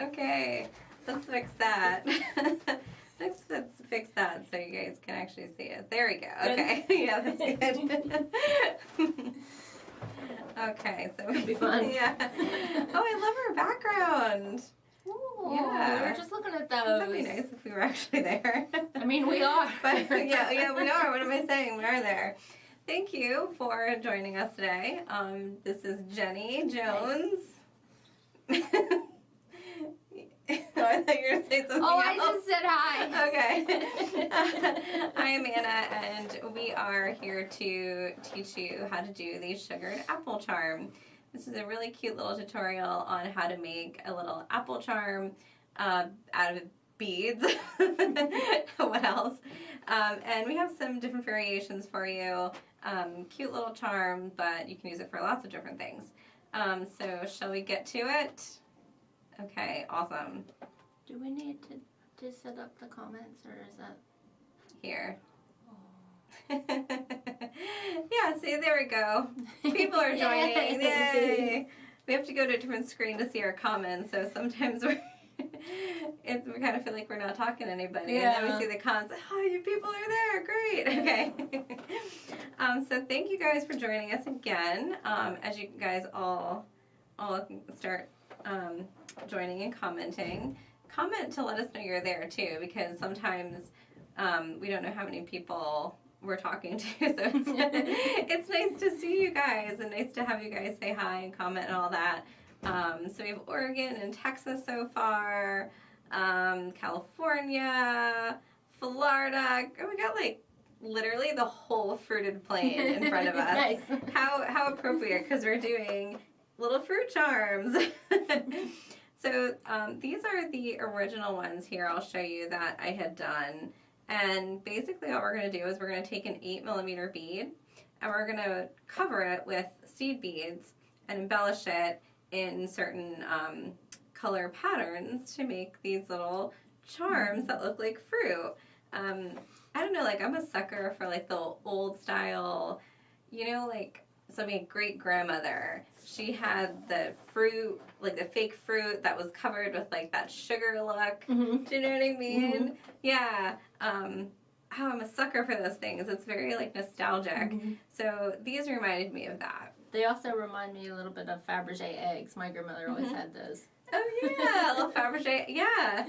Okay, let's fix that. Let's fix that so you guys can actually see it. There we go. Okay, yeah, that's good. Okay, so it'll be fun. Yeah. Oh, I love our background. Ooh, yeah, we were just looking at those. That'd be nice if we were actually there. I mean, we are. But yeah, we are. What am I saying? We are there. Thank you for joining us today. This is Jenny Jones. Oh, I thought you were going to say something else. I just said hi. Okay. I am Anna, and we are here to teach you how to do the sugared apple charm. This is a really cute little tutorial on how to make a little apple charm out of beads. What else? And we have some different variations for you. Cute little charm, but you can use it for lots of different things. So shall we get to it? Okay, awesome. Do we need to set up the comments, or is that here? Oh. Yeah, see, there we go. People are joining. Yay! We have to go to a different screen to see our comments, so sometimes we kind of feel like we're not talking to anybody, yeah. And then we see the comments. Oh, you people are there! Great. Okay. So thank you guys for joining us again. As you guys all start joining and commenting. Comment to let us know you're there too, because sometimes we don't know how many people we're talking to, so it's nice to see you guys and nice to have you guys say hi and comment and all that. So we have Oregon and Texas so far, California, Florida. Oh, we got like literally the whole fruited plain in front of us. Nice. How appropriate, because we're doing little fruit charms. So these are the original ones here I'll show you that I had done. And basically what we're going to do is we're going to take an 8mm bead and we're going to cover it with seed beads and embellish it in certain color patterns to make these little charms that look like fruit. I don't know, like I'm a sucker for like the old style, you know, like so my great-grandmother, she had the fruit, like the fake fruit that was covered with like that sugar look. Mm-hmm. Do you know what I mean? Mm-hmm. Yeah. I'm a sucker for those things. It's very like nostalgic. Mm-hmm. So these reminded me of that. They also remind me a little bit of Fabergé eggs. My grandmother always had those. Oh yeah, a little Fabergé. Yeah.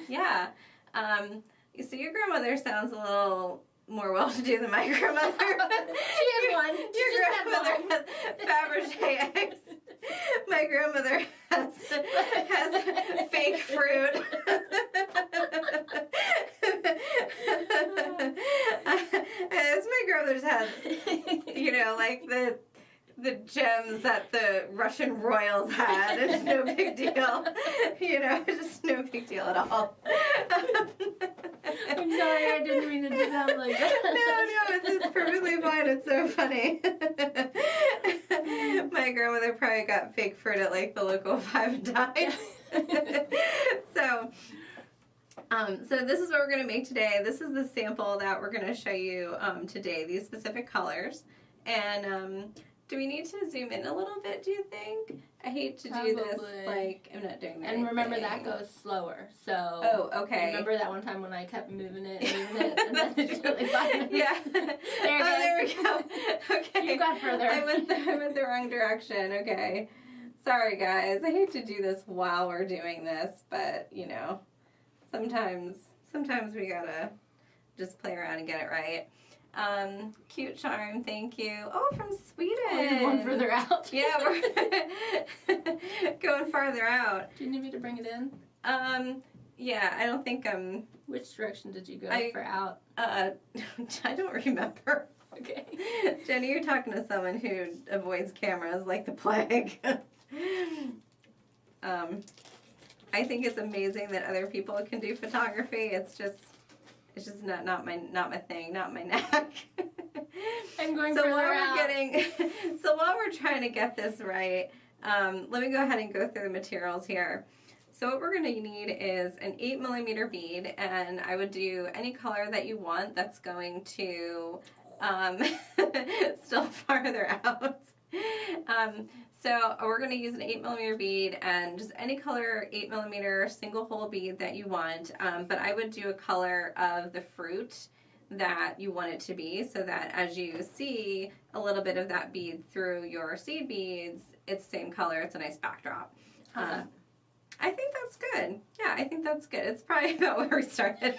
So your grandmother sounds a little more well-to-do than my grandmother. She had one. Your grandmother has Fabergé eggs. My grandmother has fake fruit. As my grandmother's has, you know, like the gems that the Russian royals had. It's no big deal. You know, it's just no big deal at all. I'm sorry, I didn't mean to sound like that. No, it's perfectly fine. It's so funny. My grandmother probably got fake fruit at like the local 5 and dime. So this is what we're going to make today. This is the sample that we're going to show you today, these specific colors. And do we need to zoom in a little bit, do you think? I hate to do this, like, I'm not doing that. And remember, that goes slower, so... Oh, okay. Remember that one time when I kept moving it, and then it's really fun? Yeah. There we go. Okay. You got further. I went the wrong direction, okay. Sorry, guys. I hate to do this while we're doing this, but, you know, sometimes we gotta just play around and get it right. Cute charm, thank you. Oh, from Sweden. Oh, you're going further out. Yeah, we're going farther out. Do you need me to bring it in? Yeah, I don't think Which direction did you go for out? I don't remember. Okay. Jenny, you're talking to someone who avoids cameras like the plague. I think it's amazing that other people can do photography. It's just not my thing, not my knack. I'm going further out. So while we're trying to get this right, let me go ahead and go through the materials here. So what we're going to need is an 8mm bead, and I would do any color that you want that's going to still farther out. So we're going to use an 8mm bead and just any color 8mm single hole bead that you want. But I would do a color of the fruit that you want it to be, so that as you see a little bit of that bead through your seed beads, it's the same color. It's a nice backdrop. I think that's good. Yeah, I think that's good. It's probably about where we started.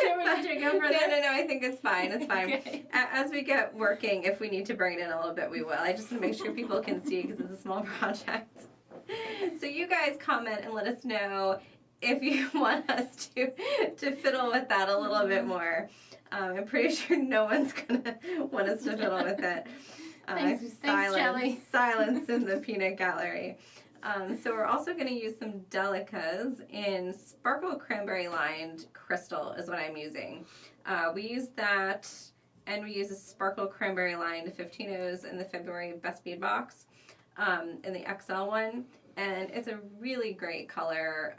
Don't we need to go further? No, I think it's fine. It's fine. Okay. As we get working, if we need to bring it in a little bit, we will. I just want to make sure people can see because it's a small project. So you guys comment and let us know if you want us to fiddle with that a little bit more. I'm pretty sure no one's going to want us to fiddle with it. Thanks, Shelley. Silence in the peanut gallery. So we're also going to use some delicas in sparkle cranberry lined crystal is what I'm using. We use that, and we use a sparkle cranberry lined 15-0s in the February Best Bead Box, in the XL one, and it's a really great color.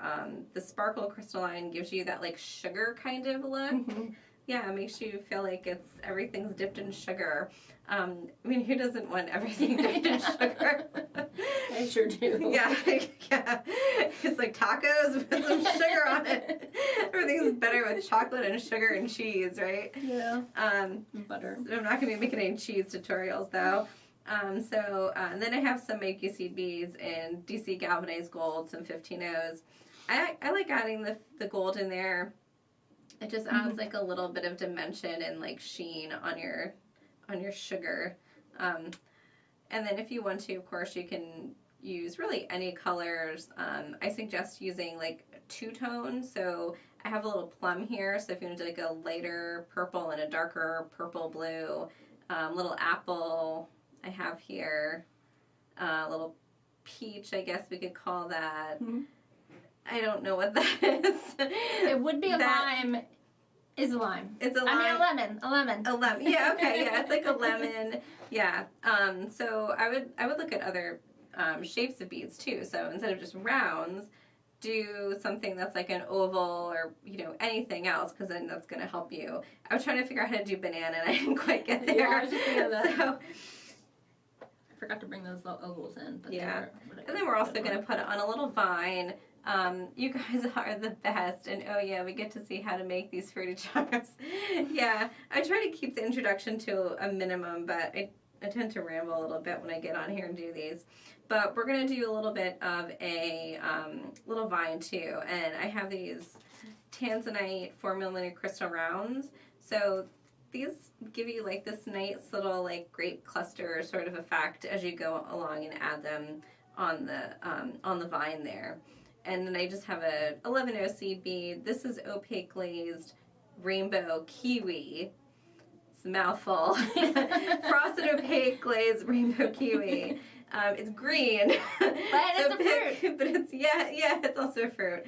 The sparkle crystalline gives you that like sugar kind of look. Mm-hmm. Yeah, it makes you feel like everything's dipped in sugar. I mean, who doesn't want everything dipped in sugar? I sure do. Yeah. It's like tacos, put some sugar on it. Everything's better with chocolate and sugar and cheese, right? Yeah. Butter. So I'm not going to be making any cheese tutorials, though. And then I have some Makey Seed beads in DC galvanized gold, some 15-0s. I like adding the gold in there. It just adds like a little bit of dimension and like sheen on your sugar. And then if you want to, of course, you can use really any colors. I suggest using like two-tone. So I have a little plum here. So if you want to do like a lighter purple and a darker purple blue, little apple I have here, a little peach, I guess we could call that. Mm-hmm. I don't know what that is. It would be a lime. Is a lime. It's a lime. I mean a lemon. A lemon. A lemon. Yeah, okay. Yeah, it's like a lemon. Yeah. So I would look at other shapes of beads too. So instead of just rounds, do something that's like an oval or, anything else, because then that's going to help you. I was trying to figure out how to do banana and I didn't quite get there. Yeah, I was just thinking of that. So, I forgot to bring those ovals in. But yeah. And then we're also going to put it on a little vine. You guys are the best, and oh yeah, we get to see how to make these fruity charms. Yeah, I try to keep the introduction to a minimum, but I tend to ramble a little bit when I get on here and do these. But we're going to do a little bit of a little vine too, and I have these tanzanite 4mm crystal rounds. So these give you like this nice little like grape cluster sort of effect as you go along and add them on the vine there. And then I just have a 11-0 seed bead. This is opaque glazed rainbow kiwi. It's a mouthful. Frosted opaque glazed rainbow kiwi. It's green. But it's a fruit. But it's it's also a fruit.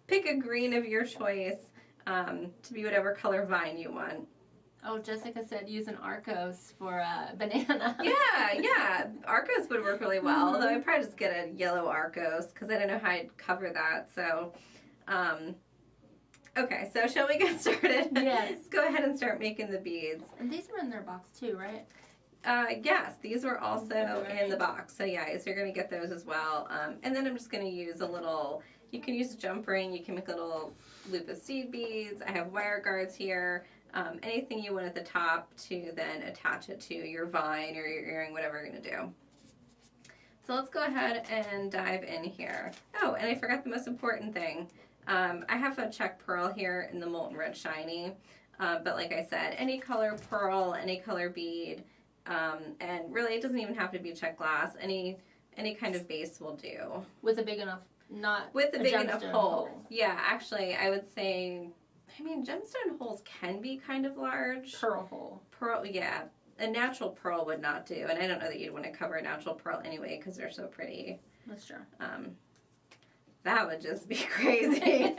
Pick a green of your choice to be whatever color vine you want. Oh, Jessica said use an Arcos for a banana. Yeah. Arcos would work really well, although I'd probably just get a yellow Arcos because I don't know how I'd cover that. So, okay, so shall we get started? Yes. Let's go ahead and start making the beads. And these were in their box too, right? Yes, these were also in the box. So yeah, so you're going to get those as well. And then I'm just going to use a little, you can use a jump ring, you can make a little loop of seed beads. I have wire guards here. Anything you want at the top to then attach it to your vine or your earring, whatever you're going to do. So let's go ahead and dive in here. Oh, and I forgot the most important thing. I have a check pearl here in the Molten Red Shiny, but like I said, any color pearl, any color bead, and really it doesn't even have to be check glass. Any kind of base will do. With a big enough, not with a big enough hole. hole. Yeah, actually, I would say, gemstone holes can be kind of large. Pearl hole. Pearl, yeah. A natural pearl would not do, and I don't know that you'd want to cover a natural pearl anyway because they're so pretty. That's true. That would just be crazy.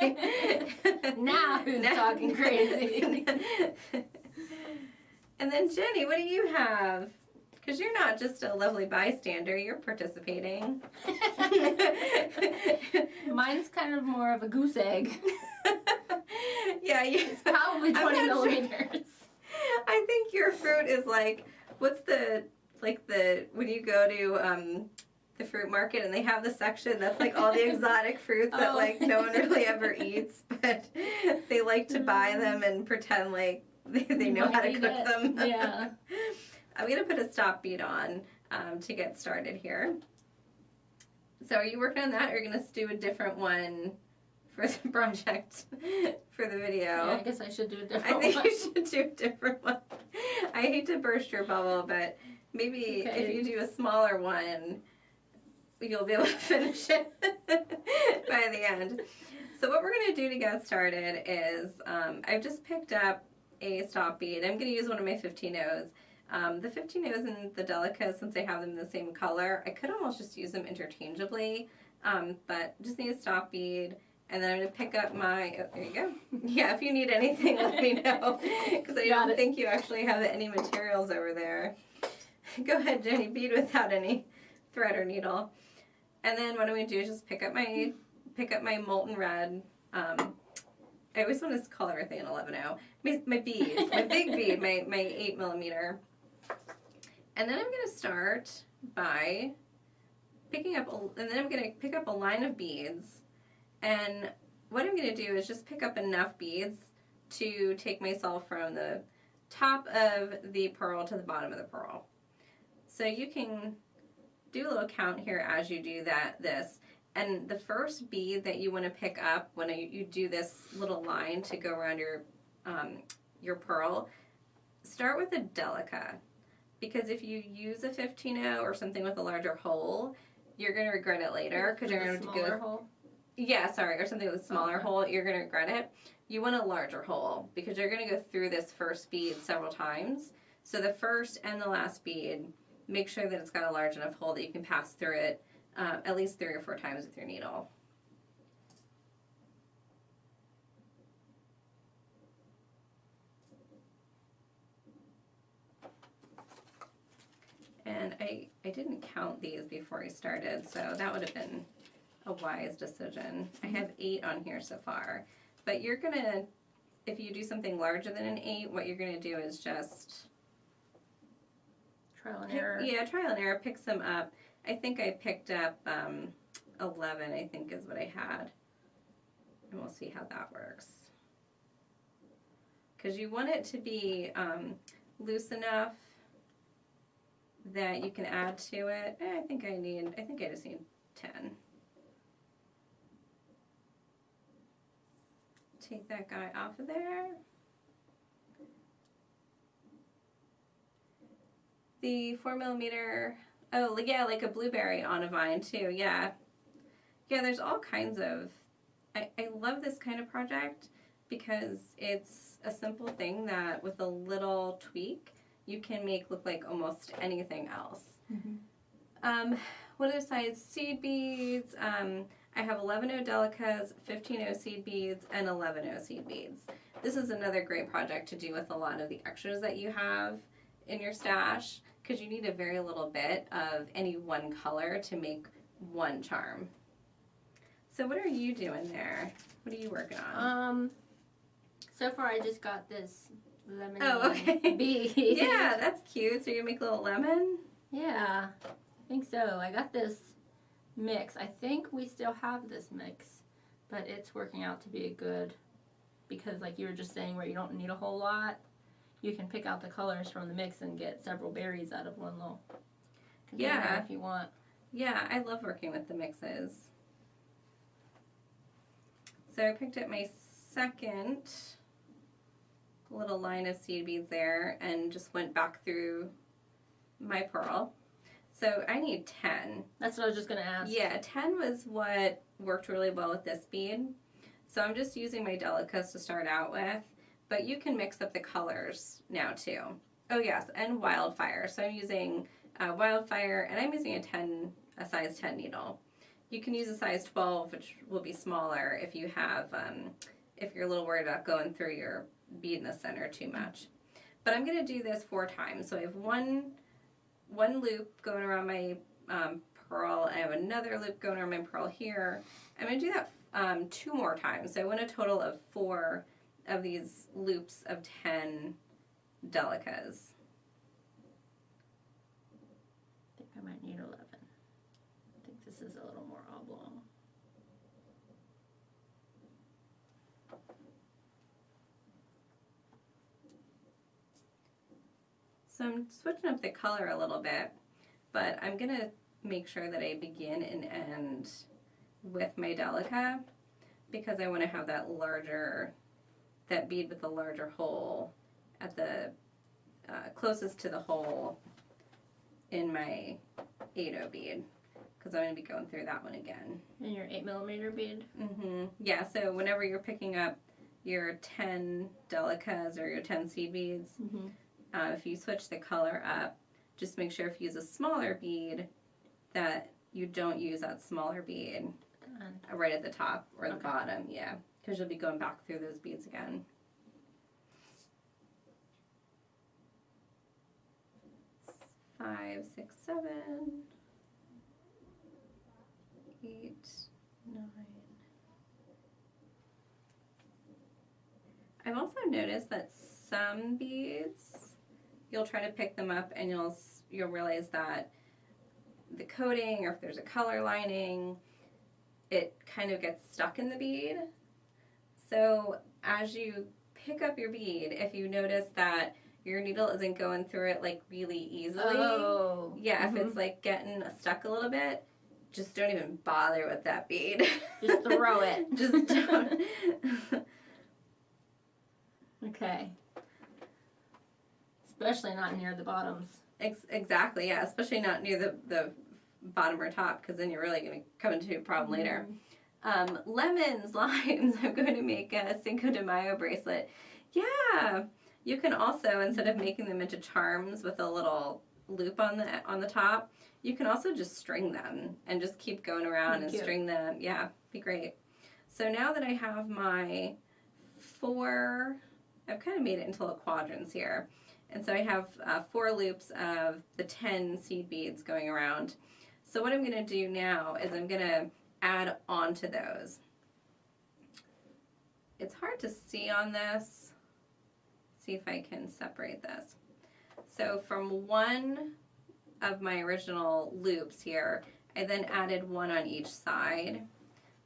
Now who's talking crazy? And then Jenny, what do you have? Because you're not just a lovely bystander, you're participating. Mine's kind of more of a goose egg. Yeah, it's probably 20 millimeters. Sure. I think your fruit is like, what's the like when you go to the fruit market and they have the section that's like all the exotic fruits that like no one really ever eats, but they like to buy them and pretend like they know how to cook them. Yeah. I'm going to put a stop bead on to get started here. So are you working on that, or are you going to do a different one for the project, for the video? Yeah, I guess I should do a different one. I think you should do a different one. I hate to burst your bubble, but maybe if you do a smaller one, you'll be able to finish it by the end. So what we're going to do to get started is I've just picked up a stop bead. I'm going to use one of my 15-0s. The 15-0s and the delicas, since I have them the same color, I could almost just use them interchangeably, but just need a stop bead. And then I'm going to pick up my, oh, there you go. Yeah, if you need anything, let me know, because I don't think you actually have any materials over there. Go ahead, Jenny, bead without any thread or needle. And then what I'm going to do is just pick up my molten red. I always want to call everything an 11-0. My bead, my big bead, my 8mm. And then I'm going to start by picking up, and then I'm going to pick up a line of beads. And what I'm going to do is just pick up enough beads to take myself from the top of the pearl to the bottom of the pearl. So you can do a little count here as you do this. And the first bead that you want to pick up when you do this little line to go around your pearl, start with a delica. Because if you use a 15-0 or something with a larger hole, you're going to regret it later. Because you're going to go hole? Yeah, sorry, or something with a smaller hole, you're going to regret it. You want a larger hole because you're going to go through this first bead several times. So the first and the last bead, make sure that it's got a large enough hole that you can pass through it at least 3 or 4 times with your needle. And I didn't count these before I started, so that would have been a wise decision. I have 8 on here so far. But you're going to, if you do something larger than an 8, what you're going to do is just trial and error. Yeah, trial and error, pick some up. I think I picked up 11, I think is what I had. And we'll see how that works. Because you want it to be loose enough that you can add to it. I think I just need 10. Take that guy off of there. The 4mm, oh yeah, like a blueberry on a vine too, yeah. Yeah, there's all kinds of, I love this kind of project because it's a simple thing that with a little tweak, you can make look like almost anything else. Mm-hmm. What are the size? Seed beads. I have 11-0 delicas, 15-0 seed beads, and 11-0 seed beads. This is another great project to do with a lot of the extras that you have in your stash because you need a very little bit of any one color to make one charm. So what are you doing there? What are you working on? So far I just got this lemon bead. Yeah, that's cute. So you make a little lemon? Yeah, I think so. I got this mix. I think we still have this mix, but it's working out to be a good, because like you were just saying where you don't need a whole lot, you can pick out the colors from the mix and get several berries out of one little container if you want. Yeah, I love working with the mixes. So I picked up my second little line of seed beads there and just went back through my pearl. So I need 10. That's what I was just going to ask. Yeah, 10 was what worked really well with this bead. So I'm just using my delicas to start out with, but you can mix up the colors now too. Oh yes, and wildfire. So I'm using wildfire, and I'm using a size 10 needle. You can use a size 12, which will be smaller if you have, if you're a little worried about going through your bead in the center too much. But I'm going to do this 4 times. So I have one loop going around my pearl. I have another loop going around my pearl here. I'm going to do that 2 more times. So I want a total of 4 of these loops of 10 delicas. is a little more oblong. So I'm switching up the color a little bit, but I'm going to make sure that I begin and end with my Delica because I want to have that bead with the larger hole at the closest to the hole in my 8/0 bead because I'm going to be going through that one again. And your 8mm bead? Mm-hmm. Yeah, so whenever you're picking up your 10 Delicas or your 10 seed beads, if you switch the color up, just make sure if you use a smaller bead that you don't use that smaller bead right at the top or the bottom, yeah, because you'll be going back through those beads again. Five, 6, 7, 8, 9. I've also noticed that some beads, you'll try to pick them up and you'll realize that the coating, or if there's a color lining, it kind of gets stuck in the bead. So as you pick up your bead, if you notice that your needle isn't going through it like really easily, if it's like getting stuck a little bit, just don't even bother with that bead. Just throw it. Just don't. Okay. Especially not near the bottoms. Exactly, yeah, especially not near the bottom or top, because then you're really going to come into a problem later. Lemons, limes, I'm going to make a Cinco de Mayo bracelet. Yeah, you can also, instead of making them into charms with a little loop on the top, you can also just string them and just keep going around and string them. Yeah, be great. So now that I have my 4, I've kind of made it into little quadrants here. And so I have 4 loops of the 10 seed beads going around. So what I'm going to do now is I'm going to add on to those. It's hard to see on this. See if I can separate this. So from one of my original loops here, I then added 1 on each side.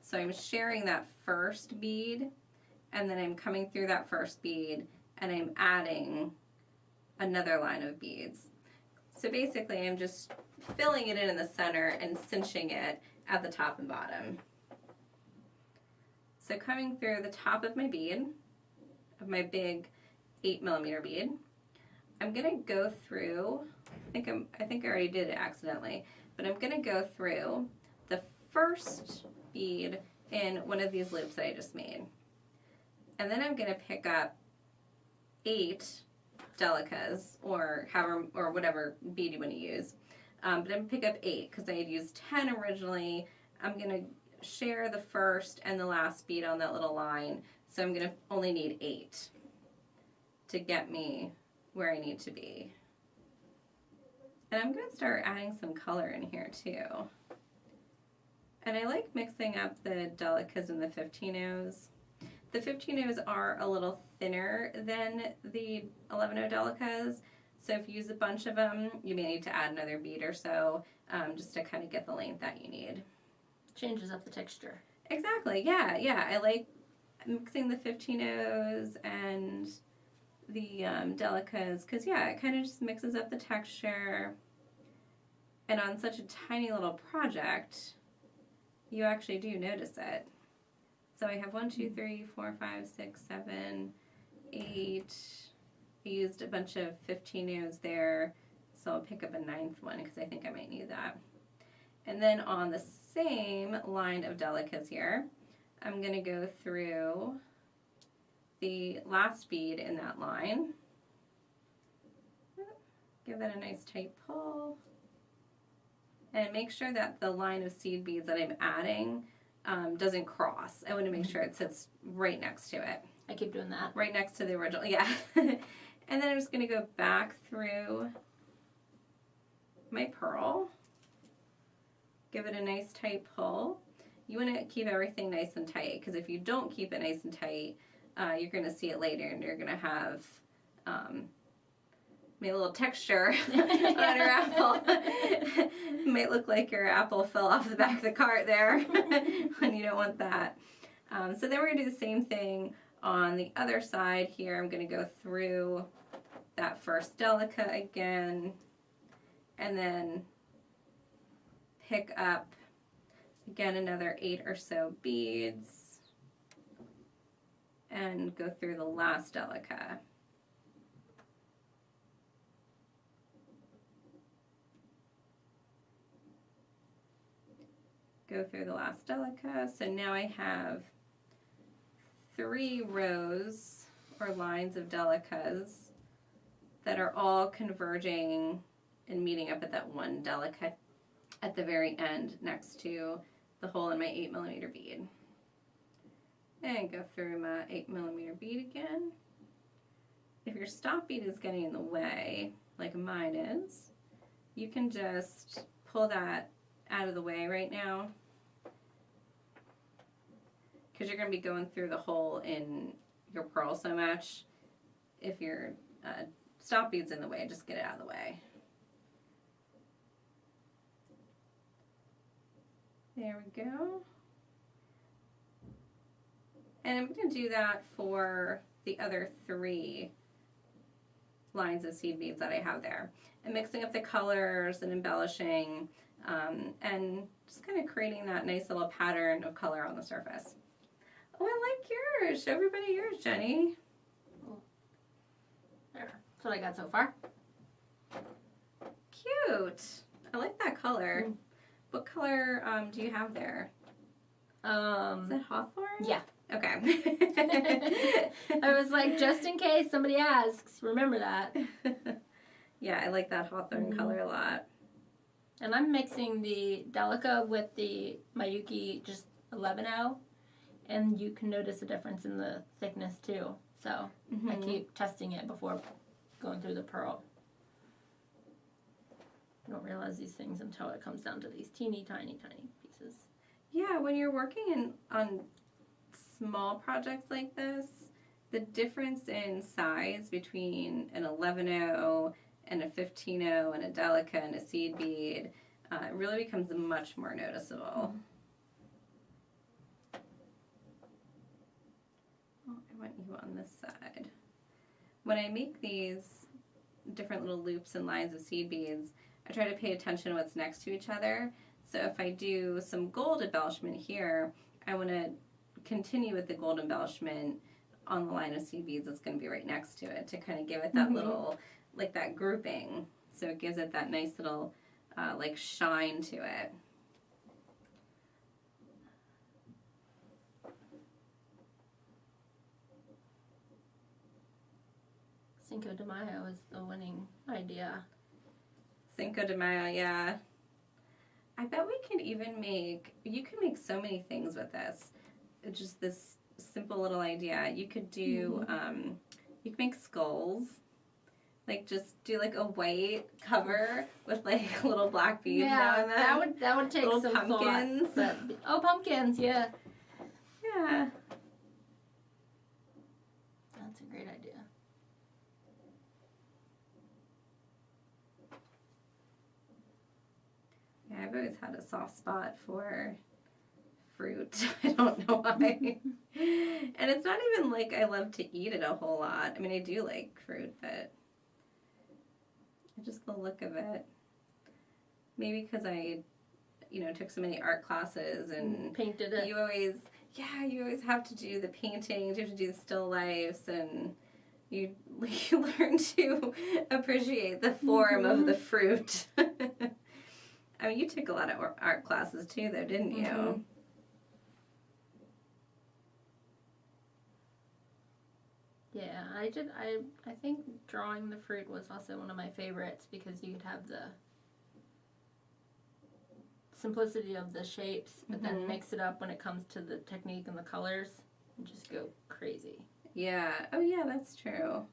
So I'm sharing that first bead, and then I'm coming through that first bead, and I'm adding another line of beads. So basically I'm just filling it in the center and cinching it at the top and bottom. So coming through the top of my bead, of my big 8mm bead, I'm gonna go through, I think I already did it accidentally, but I'm gonna go through the first bead in one of these loops that I just made. And then I'm gonna pick up 8 Delicas, or whatever bead you want to use. But I'm going to pick up 8 because I had used 10 originally. I'm going to share the first and the last bead on that little line. So I'm going to only need 8 to get me where I need to be. And I'm going to start adding some color in here too. And I like mixing up the Delicas and the 15-0s. The 15-0s are a little thinner than the 11-0 Delicas, so if you use a bunch of them, you may need to add another bead or so, just to kind of get the length that you need. Changes up the texture. Exactly, yeah. I like mixing the 15-0s and the Delicas, because yeah, it kind of just mixes up the texture, and on such a tiny little project, you actually do notice it. So I have 1, 2, 3, 4, 5, 6, 7, 8. I used a bunch of 15-0s there, so I'll pick up a 9th one because I think I might need that. And then on the same line of Delicas here, I'm going to go through the last bead in that line. Give that a nice tight pull. And make sure that the line of seed beads that I'm adding doesn't cross. I want to make sure it sits right next to it. I keep doing that. Right next to the original, yeah. And then I'm just going to go back through my pearl. Give it a nice tight pull. You want to keep everything nice and tight, because if you don't keep it nice and tight, you're going to see it later and you're going to have made a little texture on your apple. It might look like your apple fell off the back of the cart there, and you don't want that. So then we're going to do the same thing on the other side here. I'm going to go through that first delica again, and then pick up again another 8 or so beads and go through the last delica. Go through the last delica. So now I have 3 rows or lines of delicas that are all converging and meeting up at that one delica at the very end next to the hole in my 8mm bead. And go through my 8mm bead again. If your stop bead is getting in the way, like mine is, you can just pull that out of the way right now, because you're going to be going through the hole in your pearl so much. If your stop bead's in the way, just get it out of the way. There we go. And I'm going to do that for the other 3 lines of seed beads that I have there. And mixing up the colors and embellishing, and just kind of creating that nice little pattern of color on the surface. Oh, I like yours. Show everybody yours, Jenny. There. That's what I got so far. Cute. I like that color. Mm. What color do you have there? Is it hawthorn? Yeah. Okay. I was like, just in case somebody asks, remember that. Yeah, I like that hawthorn color a lot. And I'm mixing the Delica with the Miyuki just 11-0, and you can notice a difference in the thickness too. So I keep testing it before going through the pearl. I don't realize these things until it comes down to these teeny tiny pieces. Yeah, when you're working on small projects like this, the difference in size between an 11-0 and a 15-0 and a delica and a seed bead really becomes much more noticeable. Oh, I want you on this side. When I make these different little loops and lines of seed beads, I try to pay attention to what's next to each other. So if I do some gold embellishment here, I want to continue with the gold embellishment on the line of seed beads that's going to be right next to it to kind of give it that little, like that grouping. So it gives it that nice little like shine to it. Cinco de Mayo is the winning idea. Cinco de Mayo, yeah. I bet we could even make, you can make so many things with this. It's just this simple little idea. You could do, you could make skulls. Like just do like a white cover with like little black beads now and then. that would take little some pumpkins. thought. Oh, pumpkins, yeah. Yeah. That's a great idea. Yeah, I've always had a soft spot for fruit. I don't know why. And it's not even like I love to eat it a whole lot. I mean, I do like fruit, but just the look of it. Maybe because I, took so many art classes and painted it. You always have to do the paintings. You have to do the still lifes, and you learn to appreciate the form of the fruit. I mean, you took a lot of art classes too, though, didn't you? Yeah, I did. I think drawing the fruit was also one of my favorites because you could have the simplicity of the shapes, but then mix it up when it comes to the technique and the colors and just go crazy. Yeah. Oh, yeah, that's true.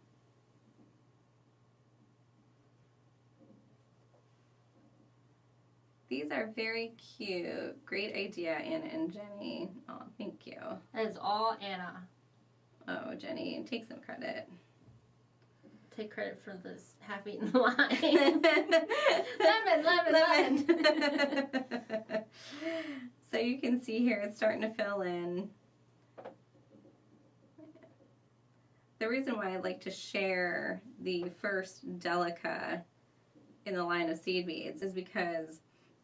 These are very cute. Great idea, Anna and Jenni. Oh, thank you. That is all Anna. Oh, Jenni, take some credit. take credit for this half-eaten line. lemon. So you can see here it's starting to fill in. The reason why I like to share the first delica in the line of seed beads is because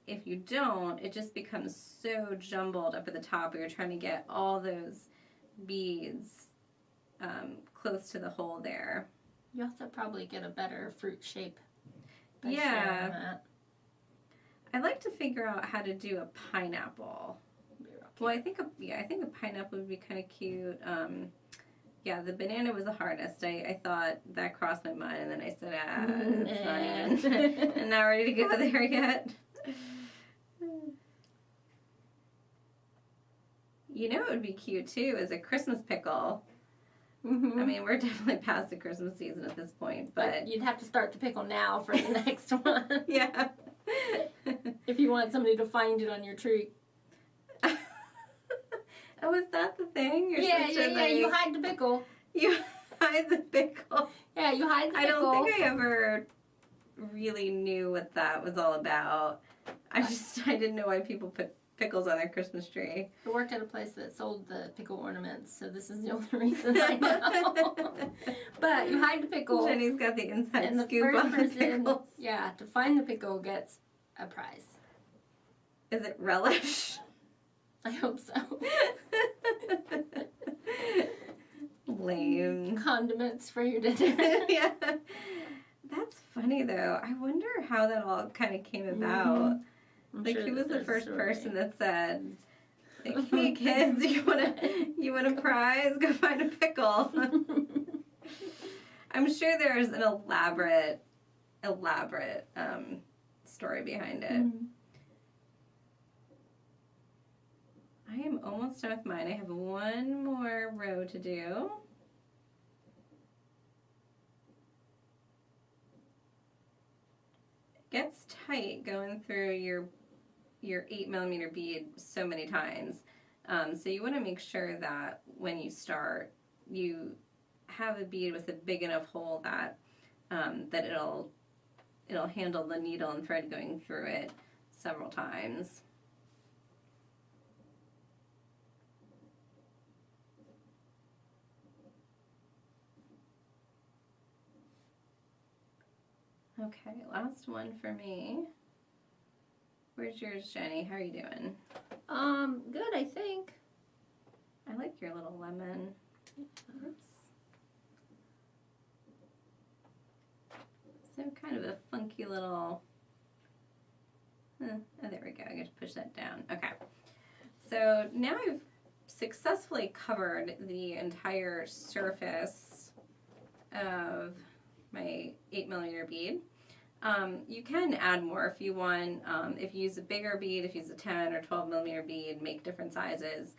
if you don't, it just becomes so jumbled up at the top where you're trying to get all those beads close to the hole there. You also probably get a better fruit shape by Yeah. sharing that. I'd like to figure out how to do a pineapple. Well, I think a pineapple would be kind of cute. Yeah, the banana was the hardest. I thought that crossed my mind, and then I said, it's not even. I'm not ready to go there yet. You know what would be cute, too, is a Christmas pickle. Mm-hmm. I mean, we're definitely past the Christmas season at this point, but you'd have to start the pickle now for the next one. Yeah. If you want somebody to find it on your tree. Oh, is that the thing? Yeah. You hide the pickle. You hide the pickle. Yeah, you hide the pickle. I don't think I ever really knew what that was all about. I didn't know why people put pickles on their Christmas tree. I worked at a place that sold the pickle ornaments, so this is the only reason I know. But you hide the pickle. Jenni's got the inside and the scoop first on the person, pickles. yeah, to find the pickle gets a prize. Is it relish? I hope so. Lame. Condiments for your dinner. Yeah. That's funny, though. I wonder how that all kind of came about. Like, sure who was the first story. person that said, like, hey, kids, you want a prize? Go find a pickle. I'm sure there's an elaborate story behind it. Mm-hmm. I am almost done with mine. I have one more row to do. It gets tight going through your 8mm bead so many times. So you want to make sure that when you start, you have a bead with a big enough hole that that it'll handle the needle and thread going through it several times. Okay, last one for me. Where's yours, Jenni? How are you doing? Good, I think. I like your little lemon. Oops. So kind of a funky little... oh, there we go. I get to push that down. Okay. So now I've successfully covered the entire surface of my 8mm bead. You can add more if you want. If you use a bigger bead, if you use a 10 or 12mm bead, make different sizes.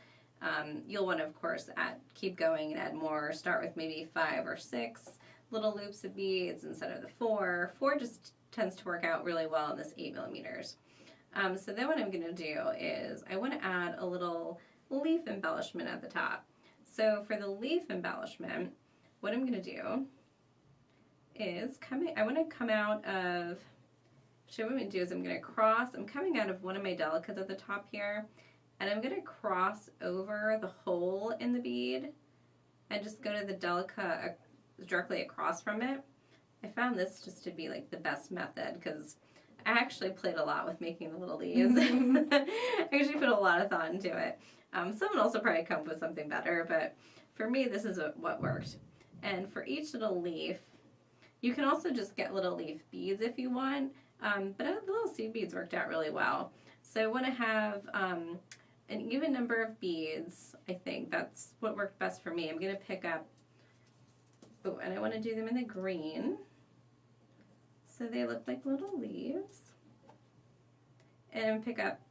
You'll want to, of course, keep going and add more. Start with maybe 5 or 6 little loops of beads instead of the 4. 4 just tends to work out really well in this 8mm. So then what I'm going to do is I want to add a little leaf embellishment at the top. So for the leaf embellishment, what I'm going to do is I want to come out of, what I'm going to do is I'm coming out of one of my delicas at the top here, and I'm going to cross over the hole in the bead and just go to the delica directly across from it. I found this just to be like the best method because I actually played a lot with making the little leaves. I actually put a lot of thought into it. Someone also probably come up with something better, but for me this is what worked. And for each little leaf, you can also just get little leaf beads if you want, but the little seed beads worked out really well. So I want to have an even number of beads. I think that's what worked best for me. I'm going to pick up, and I want to do them in the green. So they look like little leaves. And I'm going to pick up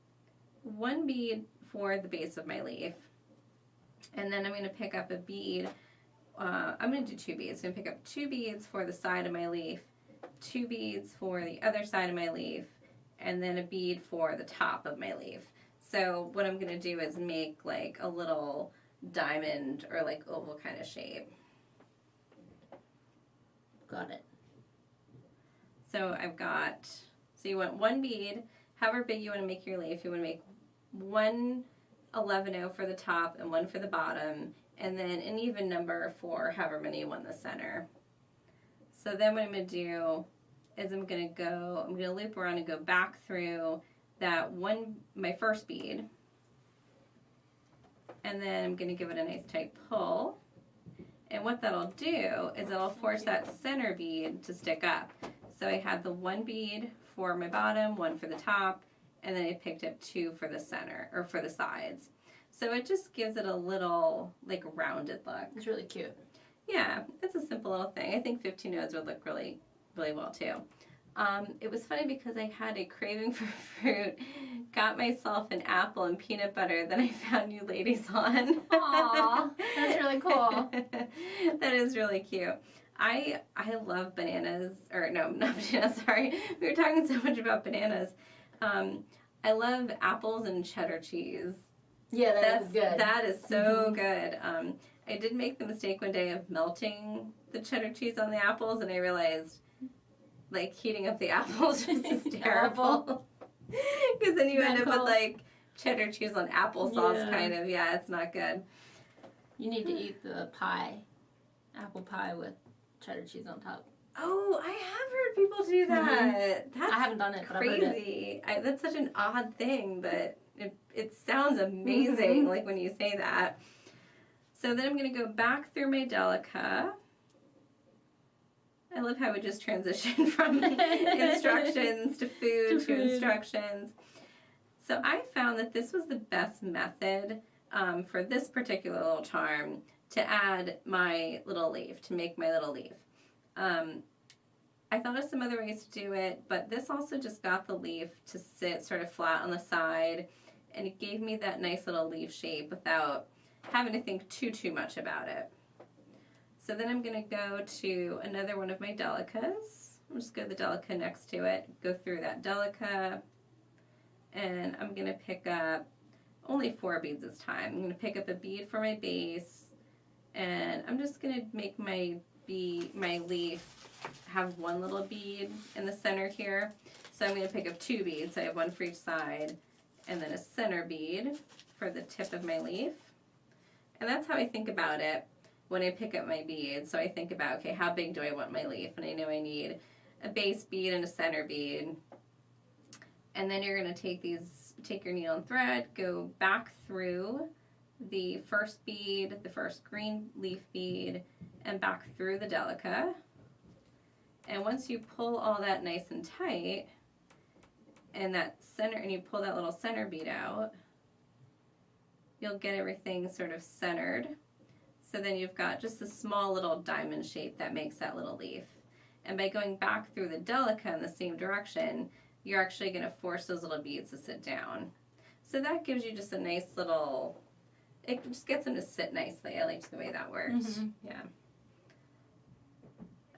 one bead for the base of my leaf. And then I'm going to pick up a bead. I'm going to do 2 beads. I'm going to pick up 2 beads for the side of my leaf, 2 beads for the other side of my leaf, and then a bead for the top of my leaf. So what I'm going to do is make like a little diamond or like oval kind of shape. Got it. So I've got, so you want one bead, however big you want to make your leaf. You want to make one 11-0 for the top and one for the bottom, and then an even number for however many you want in the center. So then what I'm going to do is I'm going to loop around and go back through that one, my first bead, and then I'm going to give it a nice tight pull. And what that'll do is it'll force that center bead to stick up. So I had the one bead for my bottom, one for the top, and then I picked up two for the center, or for the sides. So it just gives it a little, like, rounded look. It's really cute. Yeah, it's a simple little thing. I think 15 nodes would look really, really well, too. It was funny because I had a craving for fruit, got myself an apple and peanut butter that I found you ladies on. Aw, that's really cool. That is really cute. I love bananas, or no, not bananas, sorry. We were talking so much about bananas. I love apples and cheddar cheese. Yeah, that's good. That is so good. I did make the mistake one day of melting the cheddar cheese on the apples, and I realized, like, heating up the apples is terrible. Because then you end up with, like, cheddar cheese on applesauce, kind of. Yeah, it's not good. You need to eat the pie, apple pie with cheddar cheese on top. Oh, I have heard people do that. That's I haven't done it, but I've heard crazy. That's such an odd thing, but it sounds amazing, like, when you say that. So then I'm going to go back through my Delica. I love how we just transition from instructions to food to instructions. So I found that this was the best method for this particular little charm to add my little leaf, to make my little leaf. I thought of some other ways to do it, but this also just got the leaf to sit sort of flat on the side, and it gave me that nice little leaf shape without having to think too much about it. So then I'm going to go to another one of my Delicas. I'll just go to the Delica next to it, go through that Delica, and I'm going to pick up only 4 beads this time. I'm going to pick up a bead for my base, and I'm just going to make my leaf have one little bead in the center here. So I'm going to pick up 2 beads. I have one for each side, and then a center bead for the tip of my leaf. And that's how I think about it when I pick up my beads. So I think about, okay, how big do I want my leaf? And I know I need a base bead and a center bead. And then you're going to take your needle and thread, go back through the first bead, the first green leaf bead, and back through the Delica. And once you pull all that nice and tight, and you pull that little center bead out, you'll get everything sort of centered. So then you've got just a small little diamond shape that makes that little leaf. And by going back through the Delica in the same direction, you're actually going to force those little beads to sit down. So that gives you just a nice little, it just gets them to sit nicely. I like the way that works. Yeah.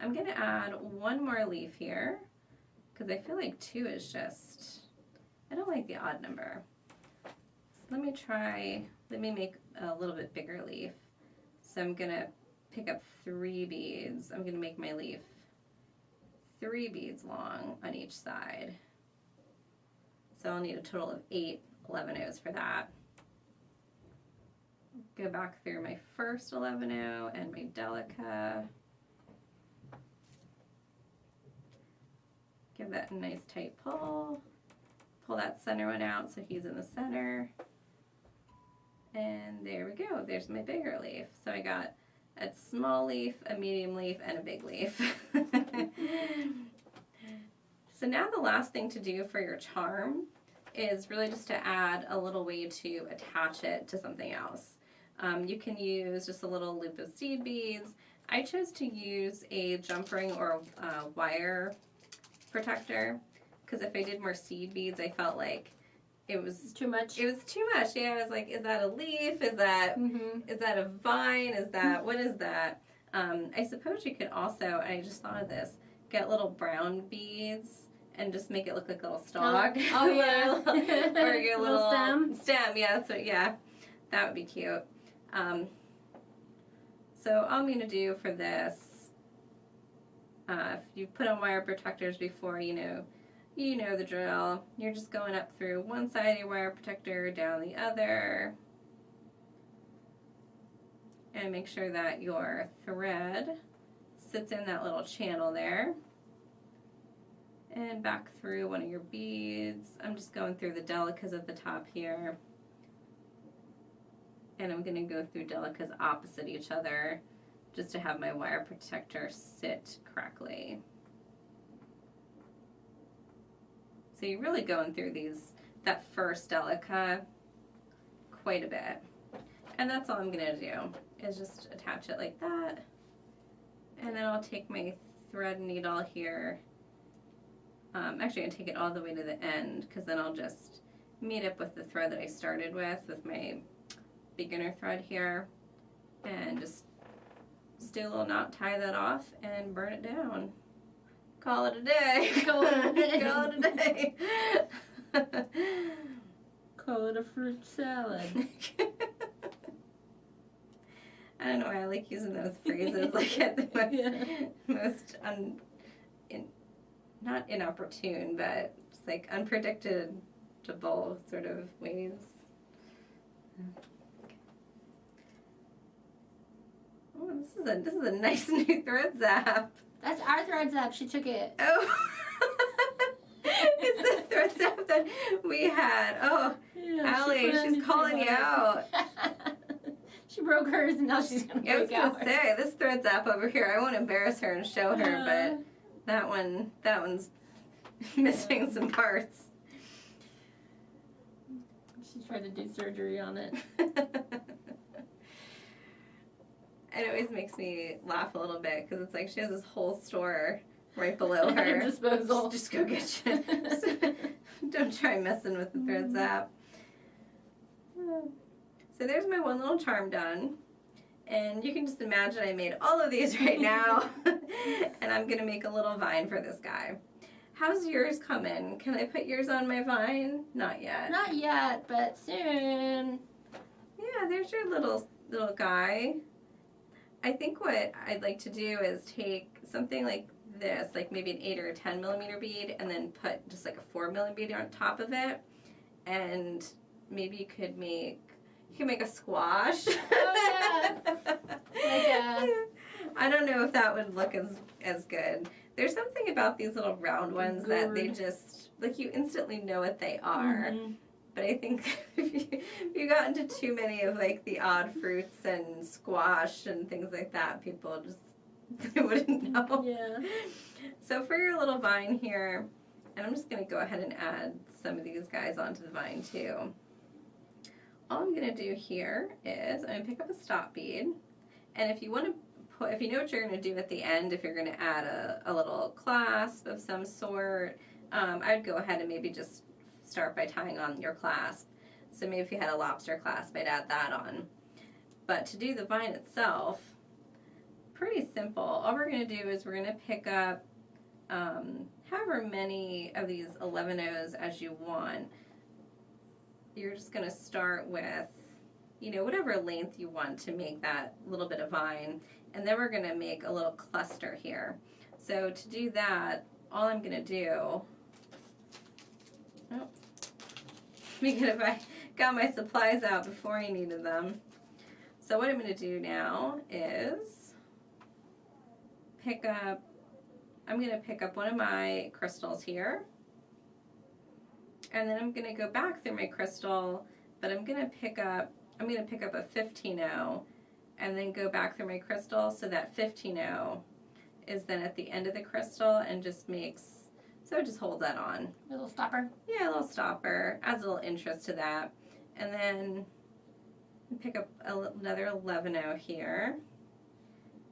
I'm going to add one more leaf here because I feel like 2 is just, I don't like the odd number. So let me make a little bit bigger leaf. So I'm going to pick up 3 beads. I'm going to make my leaf 3 beads long on each side. So I'll need a total of 8 11-0s for that. Go back through my first 11-0 and my Delica. Give that a nice tight pull. Pull that center one out so he's in the center. And there we go. There's my bigger leaf. So I got a small leaf, a medium leaf, and a big leaf. So now the last thing to do for your charm is really just to add a little way to attach it to something else. You can use just a little loop of seed beads. I chose to use a jump ring or a wire protector because if I did more seed beads, I felt like it was too much. It was too much. Yeah, I was like, is that a leaf? Is that is that a vine? Is that what is that? I suppose you could also, I just thought of this, get little brown beads and just make it look like a little stalk. Oh yeah. Or your little stem. Stem, yeah, that's what, yeah. That would be cute. So all I'm going to do for this, If you've put on wire protectors before, you know the drill. You're just going up through one side of your wire protector, down the other. And make sure that your thread sits in that little channel there. And back through one of your beads. I'm just going through the delicas at the top here. And I'm going to go through delicas opposite each other just to have my wire protector sit correctly. So you're really going through that first delica quite a bit. And that's all I'm going to do, is just attach it like that. And then I'll take my thread needle here. Actually, I'm going to take it all the way to the end, because then I'll just meet up with the thread that I started with my beginner thread here. And just do a little knot, tie that off, and burn it down. Call it a day. Call it a day. Call it a day. Call it a fruit salad. I don't know why I like using those phrases like at the most not inopportune, but just like unpredictable sort of ways. Oh, this is a nice new thread zap. That's our thread zap. She took it. Oh. It's the thread zap that we had. Oh, yeah, Allie, she's calling you out. She broke hers and now she's going to break ours. I was going to say, this thread zap over here, I won't embarrass her and show her, but that one's missing some parts. She tried to do surgery on it. It always makes me laugh a little bit because it's like she has this whole store right below her. Disposal. Just go get you. Don't try messing with the thread zap. So there's my one little charm done. And you can just imagine I made all of these right now. And I'm going to make a little vine for this guy. How's yours coming? Can I put yours on my vine? Not yet. Not yet, but soon. Yeah, there's your little guy. I think what I'd like to do is take something like this, like maybe an 8 or a 10 millimeter bead, and then put just like a 4 millimeter bead on top of it. And maybe you could make a squash. Oh, yeah. I don't know if that would look as good. There's something about these little round ones that they just, like, you instantly know what they are. Mm-hmm. But I think if you got into too many of, like, the odd fruits and squash and things like that, people just they wouldn't know. Yeah. So for your little vine here, and I'm just going to go ahead and add some of these guys onto the vine too. All I'm going to do here is I'm going to pick up a stop bead, and if you want to if you know what you're going to do at the end, if you're going to add a little clasp of some sort, I'd go ahead and maybe just start by tying on your clasp. So maybe if you had a lobster clasp, I'd add that on. But to do the vine itself, pretty simple. All we're going to do is we're going to pick up however many of these 11-O's as you want. You're just going to start with, whatever length you want to make that little bit of vine. And then we're going to make a little cluster here. So to do that, all I'm going to do, be good if I got my supplies out before I needed them. So what I'm going to do now is I'm going to pick up one of my crystals here. And then I'm going to go back through my crystal, but I'm going to pick up a 15-0 and then go back through my crystal, so that 15-0 is then at the end of the crystal and just just hold that on. A little stopper? Yeah, a little stopper. Adds a little interest to that. And then pick up another 11-0 here.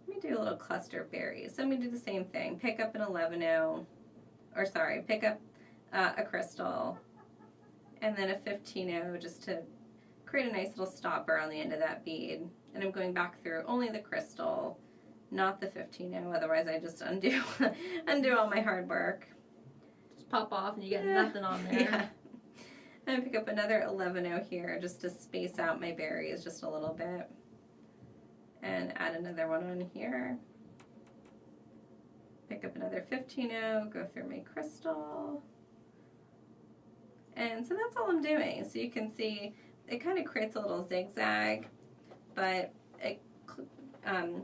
Let me do a little cluster of berries. So I'm going to do the same thing. Pick up an 11-0, pick up a crystal, and then a 15-0 just to create a nice little stopper on the end of that bead. And I'm going back through only the crystal, not the 15-0, otherwise I just undo all my hard work. Just pop off and you get nothing on there. Yeah. And pick up another 11-0 here just to space out my berries just a little bit. And add another one on here. Pick up another 15-0, go through my crystal. And so that's all I'm doing. So you can see it kind of creates a little zigzag, but it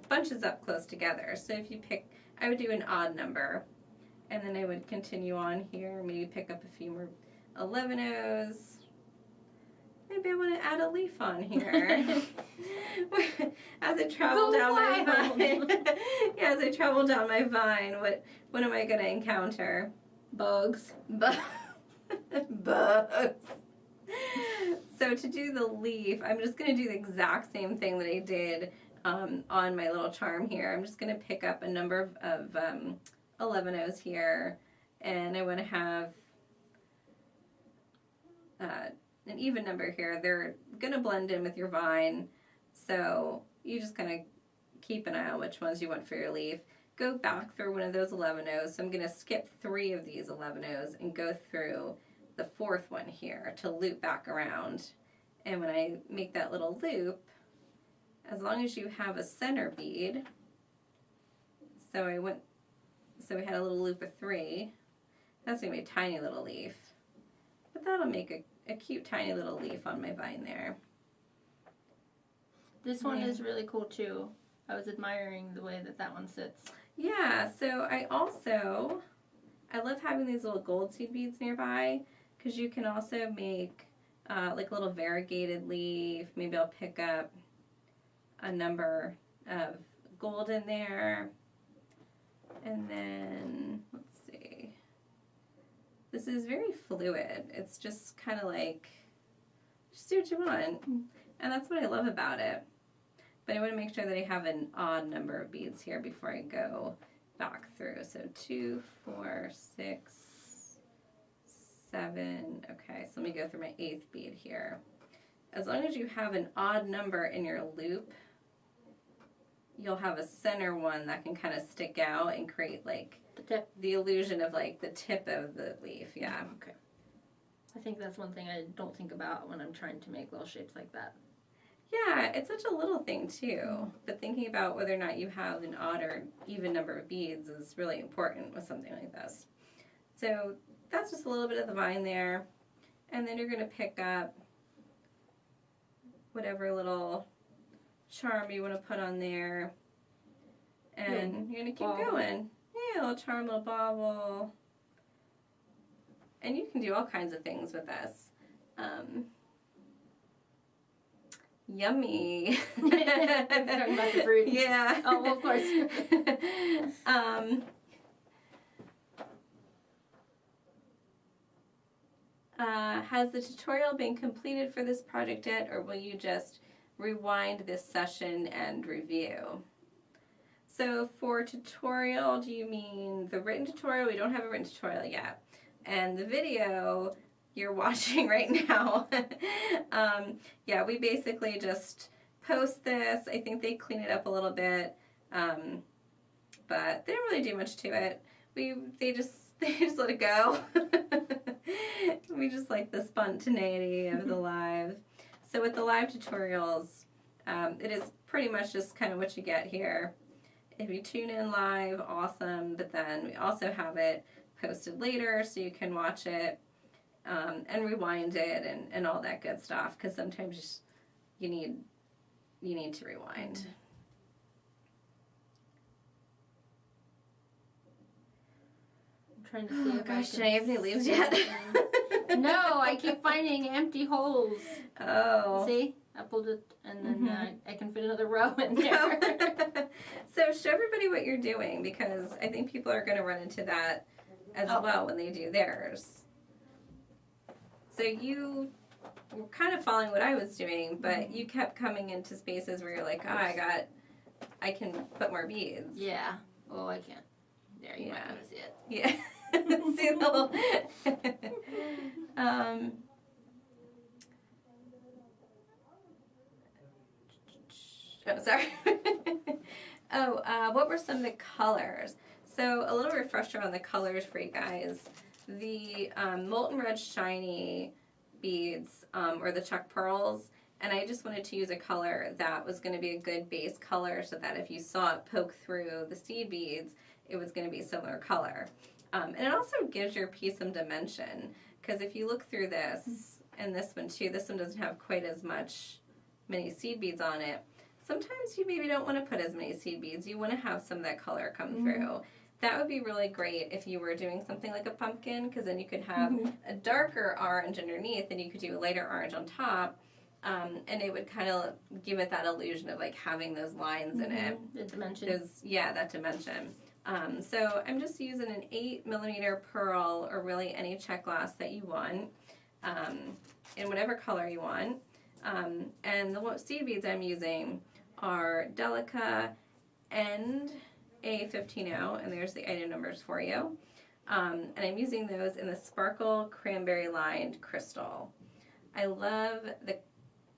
bunches up close together. So if you pick, I would do an odd number, and then I would continue on here, maybe pick up a few more 11-0s. Maybe I want to add a leaf on here. As I travel down my vine. Yeah, as I travel down my vine, what am I going to encounter? Bugs. Bugs. So to do the leaf, I'm just going to do the exact same thing that I did on my little charm here. I'm just going to pick up a number of 11-0s here, and I want to have an even number here. They're going to blend in with your vine, so you just kind of keep an eye on which ones you want for your leaf. Go back through one of those 11-0s. So I'm going to skip 3 of these 11-0s and go through the 4th one here to loop back around. And when I make that little loop, as long as you have a center bead, so we had a little loop of 3, that's going to be a tiny little leaf. But that'll make a cute tiny little leaf on my vine there. This one is really cool too. I was admiring the way that one sits. Yeah, so I love having these little gold seed beads nearby, because you can also make like a little variegated leaf. Maybe I'll pick up a number of gold in there. And then, let's see. This is very fluid. It's just kind of like, just do what you want. And that's what I love about it. But I want to make sure that I have an odd number of beads here before I go back through. So 2, 4, 6, 7. Okay, so let me go through my 8th bead here. As long as you have an odd number in your loop, you'll have a center one that can kind of stick out and create like the illusion of like the tip of the leaf. Yeah. Okay. I think that's one thing I don't think about when I'm trying to make little shapes like that. Yeah, it's such a little thing too, but thinking about whether or not you have an odd or even number of beads is really important with something like this. So that's just a little bit of the vine there, and then you're going to pick up whatever little charm you want to put on there, and you're going to keep going. Yeah, a little charm, little bauble, and you can do all kinds of things with this. Yummy. Talking about the fruit. Yeah. Oh, well, of course. Has the tutorial been completed for this project yet, or will you just rewind this session and review? So for tutorial, do you mean the written tutorial? We don't have a written tutorial yet. And the video you're watching right now, yeah, we basically just post this. I think they clean it up a little bit, but they don't really do much to it. They just let it go. We just like the spontaneity of the live. So with the live tutorials, it is pretty much just kind of what you get here. If you tune in live, awesome, but then we also have it posted later so you can watch it and rewind it and all that good stuff, because sometimes you need to rewind. I'm trying to see if gosh, did I have any leaves yet? No, I keep finding empty holes. Oh. See? I pulled it, and then I can fit another row in there. So show everybody what you're doing, because I think people are going to run into that as well when they do theirs. So you were kind of following what I was doing, but you kept coming into spaces where you're like, oh, I can put more beads. Yeah. Oh, I can't. There, you might want to see it. Yeah. See the little... Oh, sorry. What were some of the colors? So a little refresher on the colors for you guys. The Molten Red Shiny beads, or the Chuck Pearls, and I just wanted to use a color that was going to be a good base color so that if you saw it poke through the seed beads, it was going to be similar color. And it also gives your piece some dimension, because if you look through this, and this one too, this one doesn't have quite as many seed beads on it. Sometimes you maybe don't want to put as many seed beads. You want to have some of that color come through. That would be really great if you were doing something like a pumpkin, because then you could have a darker orange underneath and you could do a lighter orange on top. And it would kind of give it that illusion of like having those lines in it. The dimension. That dimension. So I'm just using an 8mm pearl, or really any check glass that you want, in whatever color you want. And the seed beads I'm using are Delica and A150, and there's the item numbers for you. And I'm using those in the Sparkle Cranberry Lined Crystal. I love the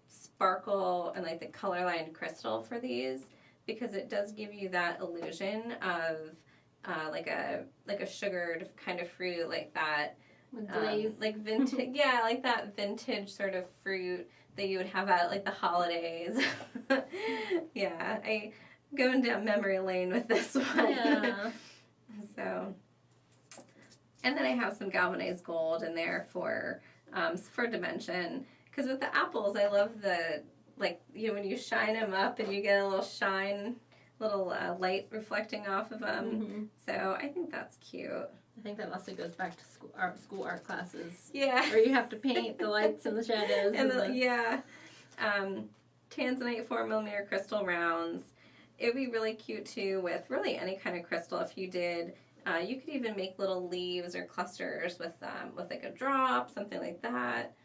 sparkle and like the color lined crystal for these, because it does give you that illusion of like a sugared kind of fruit, like that glaze, like vintage. Yeah, like that vintage sort of fruit that you would have at like the holidays. Yeah, I going down memory lane with this one. Yeah. So, and then I have some galvanized gold in there for dimension. Because with the apples, I love the, like, you know, when you shine them up and you get a little shine, little light reflecting off of them. So I think that's cute. I think that also goes back to school art classes. Yeah. Where you have to paint the lights and the shadows. Yeah. Tanzanite 4mm crystal rounds. It would be really cute too with really any kind of crystal. If you did, you could even make little leaves or clusters with like a drop, something like that.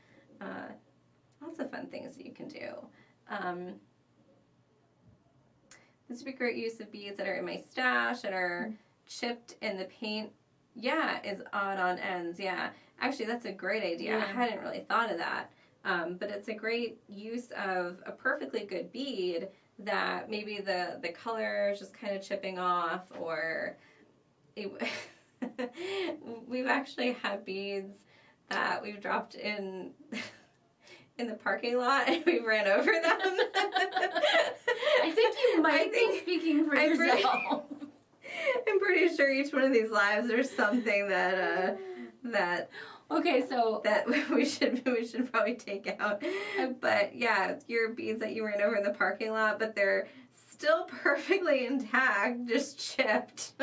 Lots of fun things that you can do. This would be great use of beads that are in my stash that are chipped in the paint. Yeah, is odd on ends. Yeah, actually that's a great idea. I hadn't really thought of that. But it's a great use of a perfectly good bead that maybe the color is just kind of chipping off, or we've actually had beads that we've dropped in the parking lot and we ran over them. I think you might be speaking for yourself. I'm pretty sure each one of these lives there's something that okay, so that we should probably take out. But yeah, your beads that you ran over in the parking lot, but they're still perfectly intact, just chipped.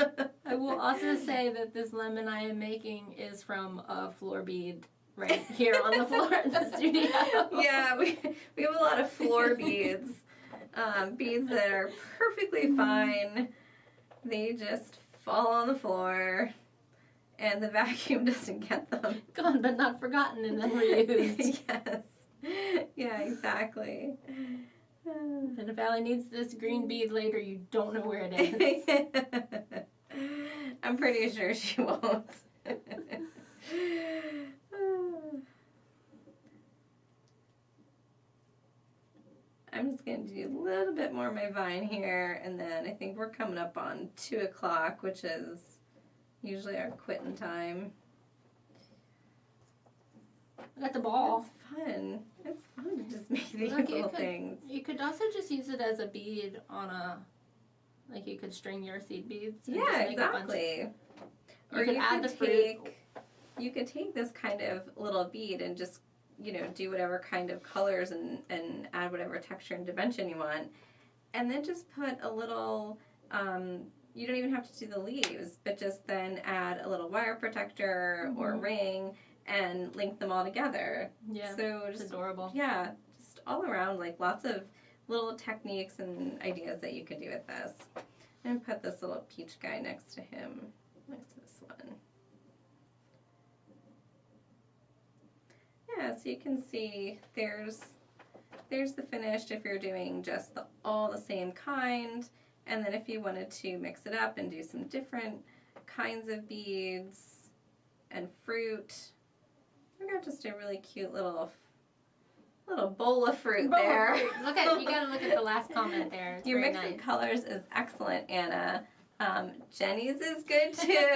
I will also say that this lemon I am making is from a floor bead right here on the floor in the studio. Yeah, we have a lot of floor beads. Beads that are perfectly fine. They just fall on the floor and the vacuum doesn't get them. Gone but not forgotten and then reused. Yes. Yeah, exactly. And if Allie needs this green bead later, you don't know where it is. I'm pretty sure she won't. I'm just going to do a little bit more of my vine here, and then I think we're coming up on 2 o'clock, which is usually our quitting time. I got the ball. It's fun. It's fun to just make these little things. You could also just use it as a bead on a, like you could string your seed beads. And Yeah, just make exactly. Or you could add the fruit. You could take this kind of little bead and just, you know, do whatever kind of colors and add whatever texture and dimension you want. And then just put a little, you don't even have to do the leaves, but just then add a little wire protector or ring and link them all together. Yeah, so it's just adorable. Yeah, just all around, like lots of little techniques and ideas that you can do with this. And put this little peach guy next to him, next to this one. Yeah, so you can see there's the finished if you're doing just all the same kind, and then if you wanted to mix it up and do some different kinds of beads and fruit, we got just a really cute little bowl of fruit there. Look at, you gotta look at the last comment there. It's Your very mix nice. of colors is excellent, Anna. Jenny's is good too.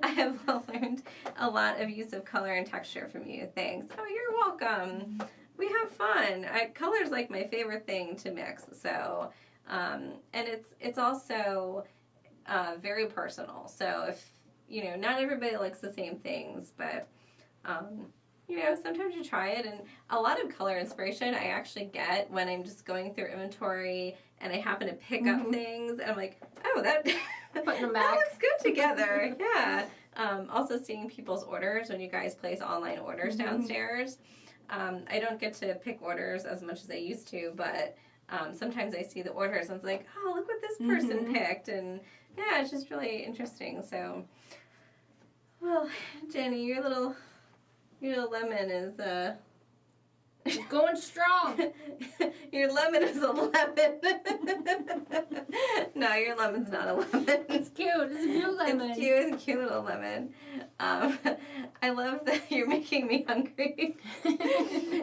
I have learned a lot of use of color and texture from you. Thanks. Oh, you're welcome. We have fun. Color's like my favorite thing to mix. So, and it's also, very personal. So if, you know, not everybody likes the same things, but, you know, sometimes you try it. And a lot of color inspiration I actually get when I'm just going through inventory and I happen to pick up things, and I'm like, oh, that, Putting them that back. looks good together. Yeah. Also seeing people's orders when you guys place online orders downstairs. I don't get to pick orders as much as I used to, but sometimes I see the orders and it's like, oh, look what this person picked. And yeah, it's just really interesting. So, well, Jenni, your little lemon is It's going strong. your lemon is a lemon. No, your lemon's not a lemon. It's cute. It's a cute lemon. It's cute. It's a cute little lemon. I love that you're making me hungry.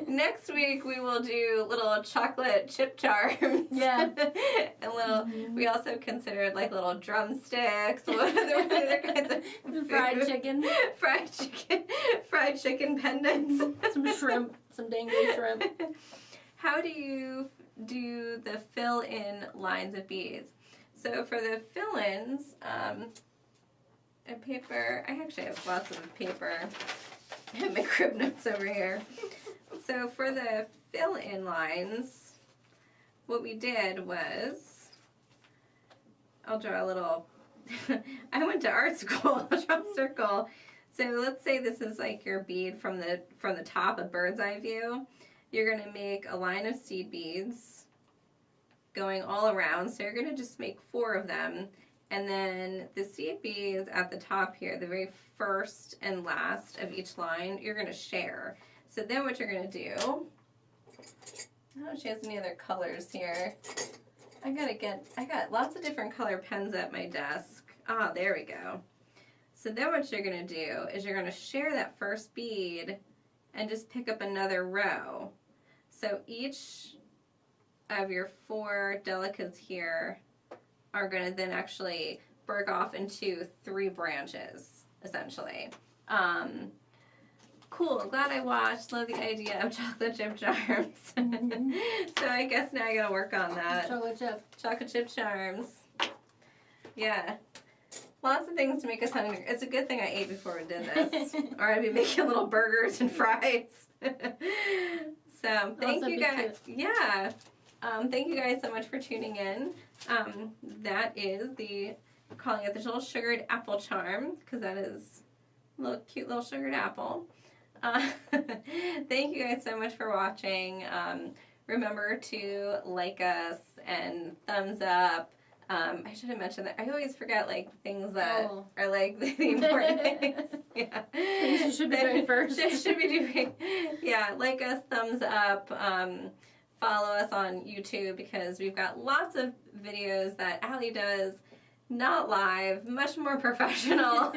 Next week we will do little chocolate chip charms. Yeah. And little. We also considered like little drumsticks. What other kinds of food? Fried chicken. Fried chicken pendants. Some shrimp. Some dangly shrimp. How do you do the fill-in lines of beads? So for the fill-ins, a paper, I actually have lots of paper. I have my crib notes over here. So for the fill-in lines, what we did was, I'll draw a little, I went to art school, I'll draw a circle. So let's say this is like your bead from the top, a bird's eye view. You're going to make a line of seed beads going all around. So you're going to just make 4 of them. And then the seed beads at the top here, the very first and last of each line, you're going to share. So then what you're going to do, I don't know if she has any other colors here. I got lots of different color pens at my desk. Ah, there we go. So then what you're going to do is you're going to share that first bead and just pick up another row. So each of your 4 delicates here are going to then actually break off into 3 branches, essentially. Cool, glad I watched. Love the idea of chocolate chip charms. So I guess now I got to work on that. Chocolate chip charms. Yeah. Lots of things to make us hungry. It's a good thing I ate before we did this, or I'd be making little burgers and fries. So thank you guys. Yeah, thank you guys so much for tuning in. That is calling it the little sugared apple charm, because that is a little cute little sugared apple. Thank you guys so much for watching. Remember to like us and thumbs up. I should have mentioned that. I always forget like things that are like the important things. Yeah. Things you should be doing first. Should be doing. Yeah, like us, thumbs up. Follow us on YouTube because we've got lots of videos that Allie does, not live, much more professional,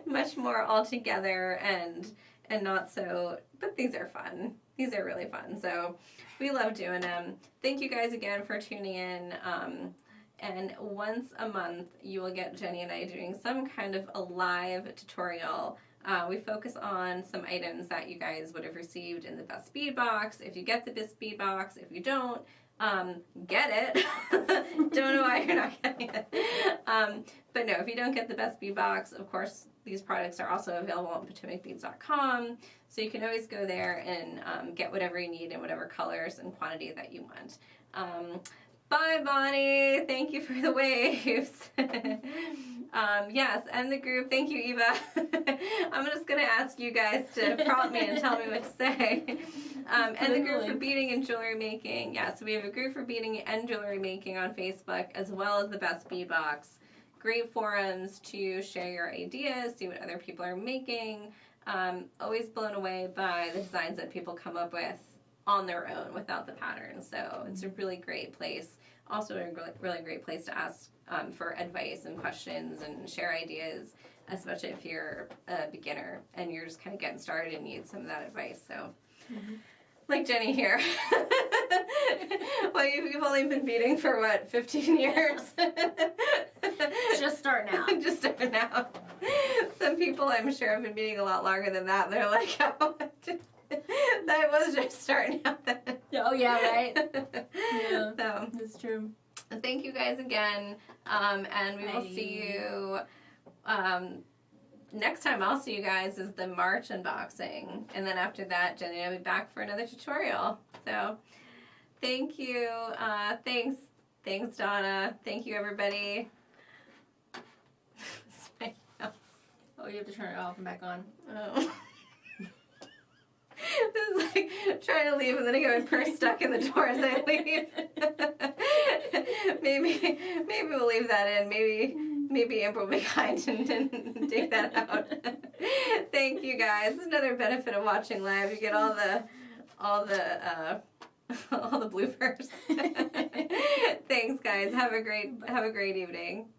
much more all together and not so. But these are fun. These are really fun. So we love doing them. Thank you guys again for tuning in. And once a month, you will get Jenni and I doing some kind of a live tutorial. We focus on some items that you guys would have received in the Best Bead Box. If you get the Best Bead Box, if you don't, get it. Don't know why you're not getting it. But no, if you don't get the Best Bead Box, of course, these products are also available on PotomacBeads.com. So you can always go there and get whatever you need in whatever colors and quantity that you want. Bye, Bonnie. Thank you for the waves. Yes, and the group. Thank you, Eva. I'm just going to ask you guys to prompt me and tell me what to say. And the group for beading and jewelry making. Yeah, so we have a group for beading and jewelry making on Facebook, as well as the Best Bead Box. Great forums to share your ideas, see what other people are making. Always blown away by the designs that people come up with on their own without the patterns. So it's a really great place. Also a really great place to ask for advice and questions and share ideas, especially if you're a beginner and you're just kind of getting started and need some of that advice. So like Jenni here. Well, you've only been beading for what, 15 years? Just starting out. Just starting out. Some people I'm sure have been beading a lot longer than that. They're like, oh, that was just starting out then. Oh, yeah, right? Yeah, so, that's true. Thank you guys again, and we will see you next time. I'll see you guys is the March unboxing, and then after that, Jenny and I will be back for another tutorial. So thank you. Thanks, Donna. Thank you, everybody. Oh, you have to turn it off and back on. Oh. This is like trying to leave and then I get my purse stuck in the door as I leave. maybe we'll leave that in. Maybe Amber will be kind and take that out. Thank you guys. It's another benefit of watching live. You get all the bloopers. Thanks guys. Have a great evening.